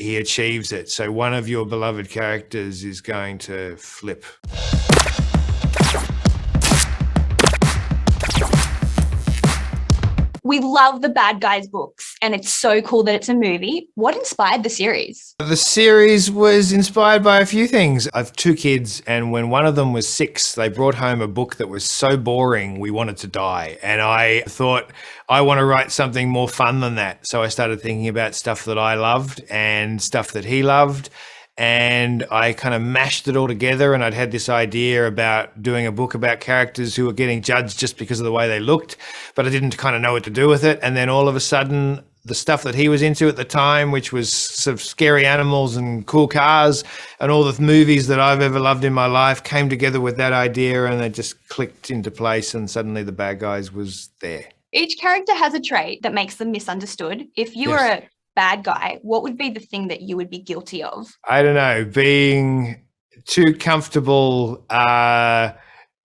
he achieves it. So one of your beloved characters is going to flip. We love the Bad Guys books, and it's so cool that it's a movie. What inspired the series? The series was inspired by a few things. I have 2 kids, and when one of them was 6, they brought home a book that was so boring we wanted to die. And I thought, I want to write something more fun than that. So I started thinking about stuff that I loved and stuff that he loved. And I kind of mashed it all together, and I'd had this idea about doing a book about characters who were getting judged just because of the way they looked, but I didn't kind of know what to do with it. And then all of a sudden, the stuff that he was into at the time, which was sort of scary animals and cool cars and all the movies that I've ever loved in my life, came together with that idea, and it just clicked into place, and suddenly the Bad Guys was there. Each character has a trait that makes them misunderstood. If you were a bad guy, what would be the thing that you would be guilty of? I don't know, being too comfortable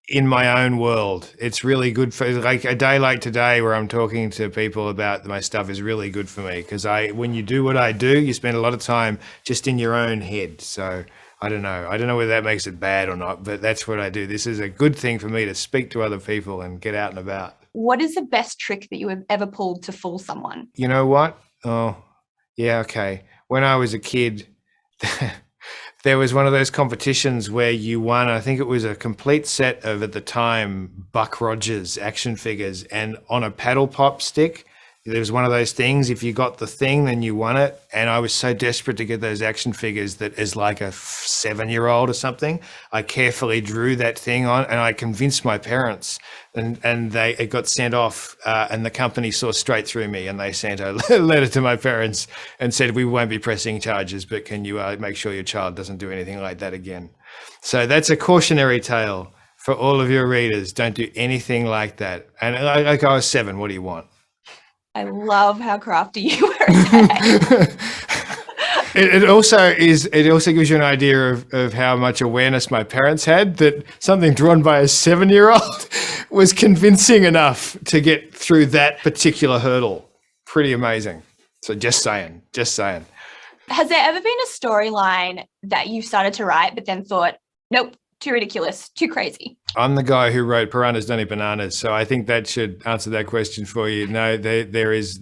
in my own world. It's really good for, like, a day like today where I'm talking to people about my stuff is really good for me, because when you do what I do, you spend a lot of time just in your own head. So I don't know whether that makes it bad or not, but that's what I do. This is a good thing for me, to speak to other people and get out and about. What is the best trick that you have ever pulled to fool someone? You know what? Oh, yeah, okay. When I was a kid, there was one of those competitions where you won, I think it was a complete set of, at the time, Buck Rogers action figures, and on a paddle pop stick, there was one of those things, if you got the thing, then you won it. And I was so desperate to get those action figures that, as like a 7-year-old or something, I carefully drew that thing on, and I convinced my parents, and it got sent off, and the company saw straight through me, and they sent a letter to my parents and said, we won't be pressing charges, but can you make sure your child doesn't do anything like that again? So that's a cautionary tale for all of your readers. Don't do anything like that. And like, I was 7, what do you want? I love how crafty you were. It also gives you an idea of how much awareness my parents had, that something drawn by a 7-year-old was convincing enough to get through that particular hurdle. Pretty amazing. So just saying. Has there ever been a storyline that you started to write but then thought, nope, too ridiculous, too crazy? I'm the guy who wrote Piranhas Don't Eat Bananas, so I think that should answer that question for you. No, there is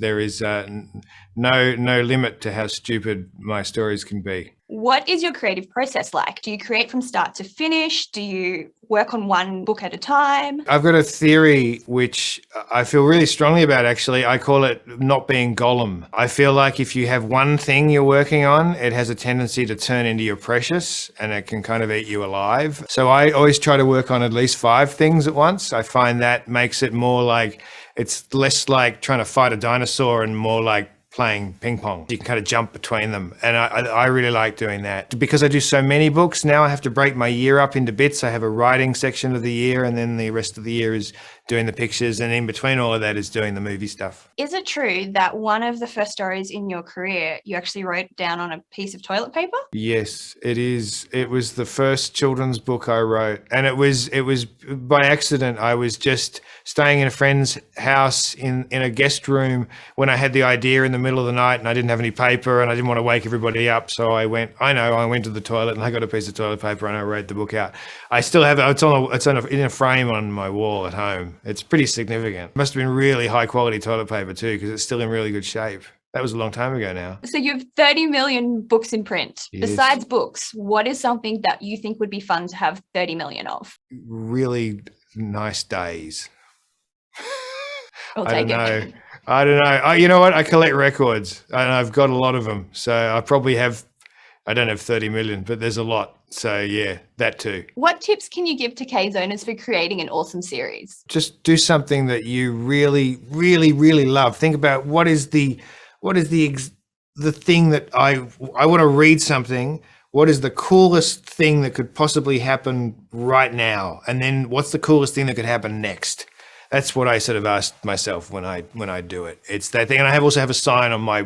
no limit to how stupid my stories can be. What is your creative process like? Do you create from start to finish? Do you work on one book at a time? I've got a theory which I feel really strongly about, actually. I call it not being Gollum. I feel like if you have one thing you're working on, it has a tendency to turn into your precious, and it can kind of eat you alive. So I always try to work on at least 5 things at once. I find that makes it more like, it's less like trying to fight a dinosaur and more like playing ping pong. You can kind of jump between them. And I really like doing that. Because I do so many books, now I have to break my year up into bits. I have a writing section of the year, and then the rest of the year is doing the pictures, and in between all of that is doing the movie stuff. Is it true that one of the first stories in your career you actually wrote down on a piece of toilet paper? Yes, it is. It was the first children's book I wrote, and it was by accident. I was just staying in a friend's house in a guest room when I had the idea in the middle of the night, and I didn't have any paper, and I didn't want to wake everybody up, so I went to the toilet, and I got a piece of toilet paper, and I wrote the book out. I still have it. It's in a frame on my wall at home. It's pretty significant. It must have been really high quality toilet paper too, because it's still in really good shape. That was a long time ago now. So you have 30 million books in print. Yes. Besides books, what is something that you think would be fun to have 30 million of? Really nice days. I'll take it. I don't know. You know what? I collect records, and I've got a lot of them. So I probably have, I don't have 30 million, but there's a lot. So yeah, that too. What tips can you give to K-Zoners for creating an awesome series? Just do something that you really, really, really love. Think about what is the thing that I want to read something. What is the coolest thing that could possibly happen right now? And then what's the coolest thing that could happen next? That's what I sort of ask myself when I do it. It's that thing. And I also have a sign on my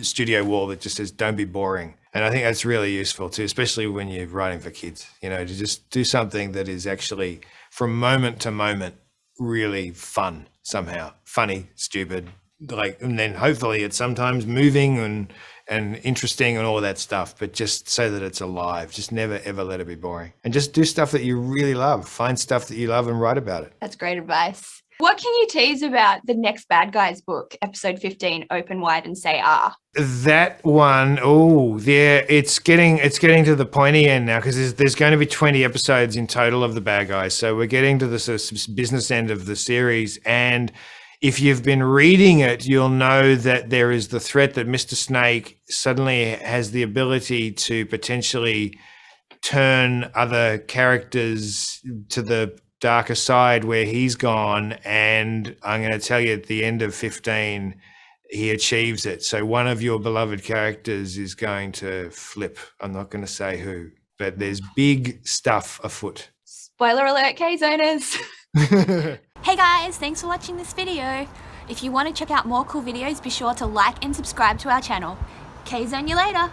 studio wall that just says, "Don't be boring." And I think that's really useful too, especially when you're writing for kids, to just do something that is actually from moment to moment really fun somehow, funny, stupid, and then hopefully it's sometimes moving and interesting and all that stuff, but just so that it's alive. Just never, ever let it be boring. And just do stuff that you really love. Find stuff that you love and write about it. That's great advice. What can you tease about the next Bad Guys book, episode 15, Open Wide and Say Ah? That one, oh, yeah, it's getting to the pointy end now, because there's going to be 20 episodes in total of the Bad Guys. So we're getting to the sort of business end of the series. And if you've been reading it, you'll know that there is the threat that Mr. Snake suddenly has the ability to potentially turn other characters to the darker side where he's gone. And I'm going to tell you, at the end of 15, he achieves it. So one of your beloved characters is going to flip. I'm not going to say who, but there's big stuff afoot. Spoiler alert, K-Zoners. Hey guys, thanks for watching this video. If you want to check out more cool videos, be sure to like and subscribe to our channel. K-Zone you later.